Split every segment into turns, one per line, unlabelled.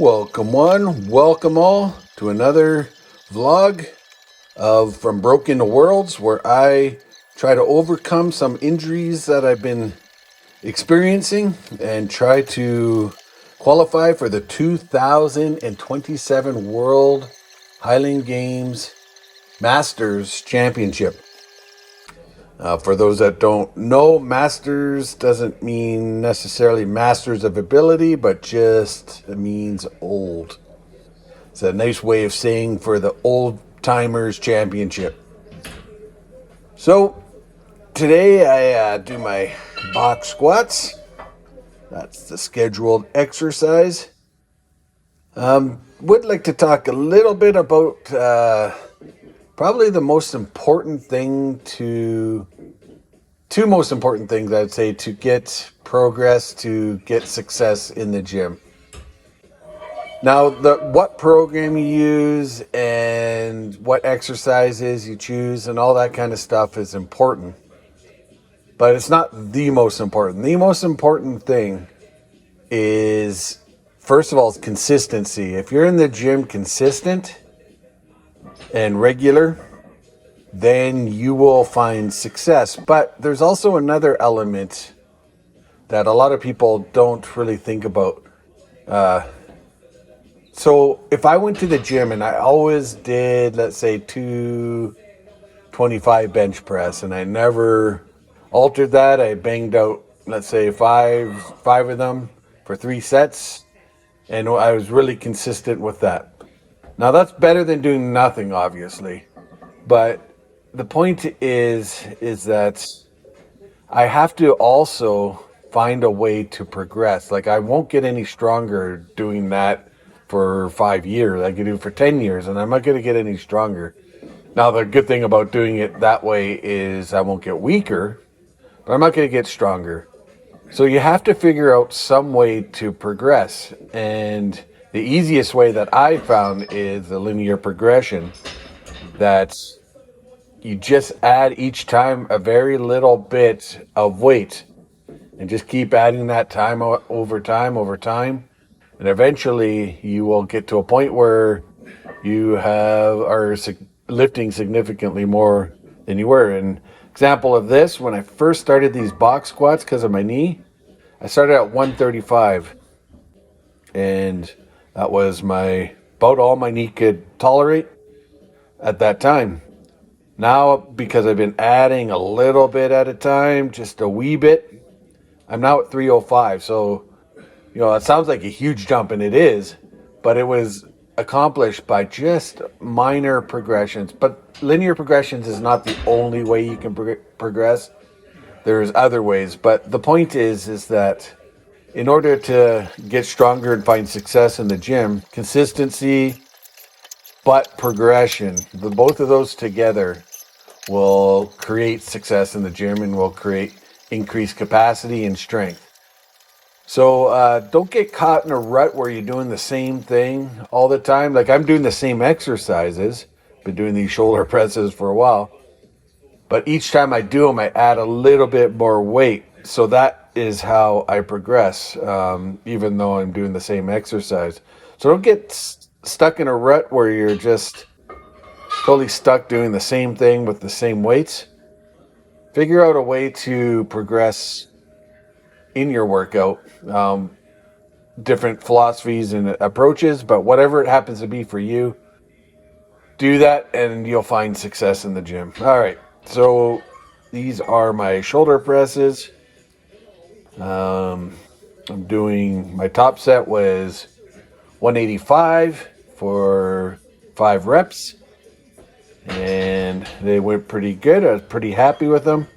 Welcome one, welcome all to another vlog of From Broken to Worlds, where I try to overcome some injuries that I've been experiencing and try to qualify for the 2027 World Highland Games Masters Championship. For those that don't know, Masters doesn't mean necessarily Masters of Ability, but just it means old. It's a nice way of saying for the Old Timers Championship. So today I do my box squats. That's the scheduled exercise. Would like to talk a little bit about probably the most important thing two most important things I'd say to get progress, to get success in the gym. Now, what program you use and what exercises you choose and all that kind of stuff is important. But it's not the most important. The most important thing is, first of all, is consistency. If you're in the gym consistent and regular, then you will find success. But there's also another element that a lot of people don't really think about. So if I went to the gym and I always did, let's say, 225 bench press, and I never altered that, I banged out, let's say, five of them for 3 sets, and I was really consistent with that. Now that's better than doing nothing, obviously, but the point is that I have to also find a way to progress. Like, I won't get any stronger doing that for 5 years. I could do it for 10 years, and I'm not going to get any stronger. Now, the good thing about doing it that way is I won't get weaker, but I'm not going to get stronger. So you have to figure out some way to progress. And the easiest way that I found is the linear progression. That's you just add each time a very little bit of weight and just keep adding that time over time. And eventually you will get to a point where you are lifting significantly more than you were. An example of this, when I first started these box squats because of my knee, I started at 135. And that was about all my knee could tolerate at that time. Now, because I've been adding a little bit at a time, just a wee bit, I'm now at 305. So, it sounds like a huge jump, and it is, but it was accomplished by just minor progressions. But linear progressions is not the only way you can progress. There's other ways. But the point is that in order to get stronger and find success in the gym, consistency, but progression, both of those together will create success in the gym and will create increased capacity and strength. So don't get caught in a rut where you're doing the same thing all the time. Like, I'm doing the same exercises, been doing these shoulder presses for a while, but each time I do them, I add a little bit more weight. So that is how I progress, even though I'm doing the same exercise. So don't get stuck in a rut where you're just totally stuck doing the same thing with the same weights. Figure out a way to progress in your workout. Different philosophies and approaches, but whatever it happens to be for you, do that and you'll find success in the gym. All right, so these are my shoulder presses. I'm doing, my top set was 185 for 5 reps. And they went pretty good. I was pretty happy with them.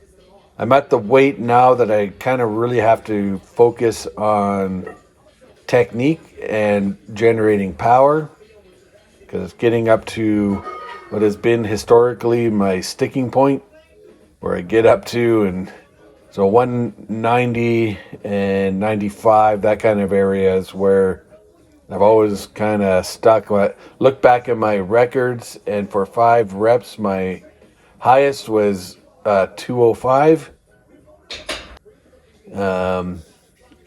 I'm at the weight now that I kind of really have to focus on technique and generating power, because it's getting up to what has been historically my sticking point, where I get up to, and so 190 and 95, that kind of area is where I've always kind of stuck. When I look back at my records, and for 5 reps, my highest was 205.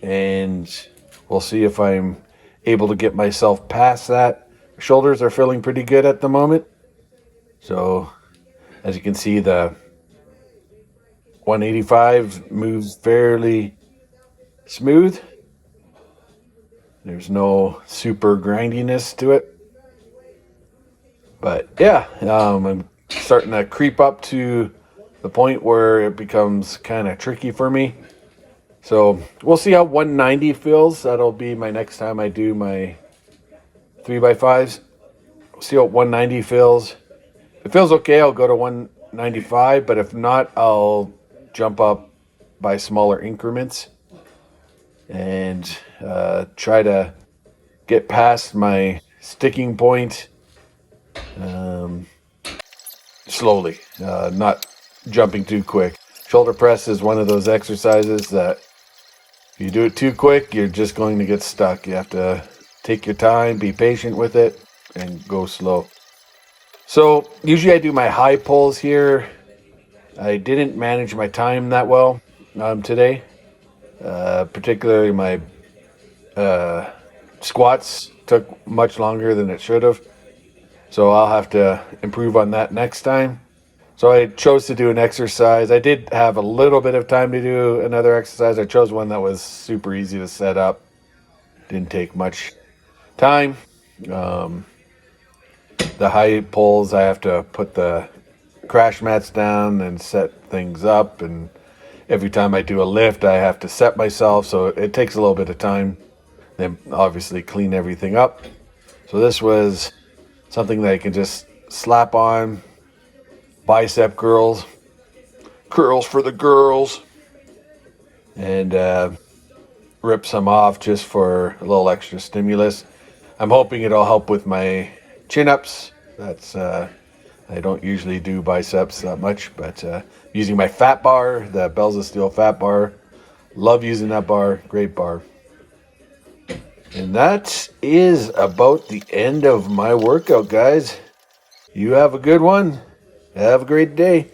And we'll see if I'm able to get myself past that. Shoulders are feeling pretty good at the moment. So as you can see, the 185 moves fairly smooth. There's no super grindiness to it. But yeah, I'm starting to creep up to the point where it becomes kind of tricky for me. So we'll see how 190 feels. That'll be my next time I do my 3x5s. We'll see how 190 feels. If it feels okay, I'll go to 195. But if not, I'll jump up by smaller increments and try to get past my sticking point slowly, not jumping too quick. Shoulder press is one of those exercises that if you do it too quick, you're just going to get stuck. You have to take your time, be patient with it, and go slow. So usually I do my high pulls here. I didn't manage my time that well today. Particularly my squats took much longer than it should have. So I'll have to improve on that next time. So I chose to do an exercise. I did have a little bit of time to do another exercise. I chose one that was super easy to set up. Didn't take much time. The high pulls, I have to put the crash mats down and set things up. And every time I do a lift, I have to set myself. So it takes a little bit of time. Then obviously clean everything up. So this was something that I can just slap on. Bicep curls for the girls, and rip some off just for a little extra stimulus. I'm hoping it'll help with my chin-ups. That's I don't usually do biceps that much, but using my fat bar, the Bells of Steel fat bar. Love using that bar, great bar. And that is about the end of my workout, guys. You have a good one. Have a great day.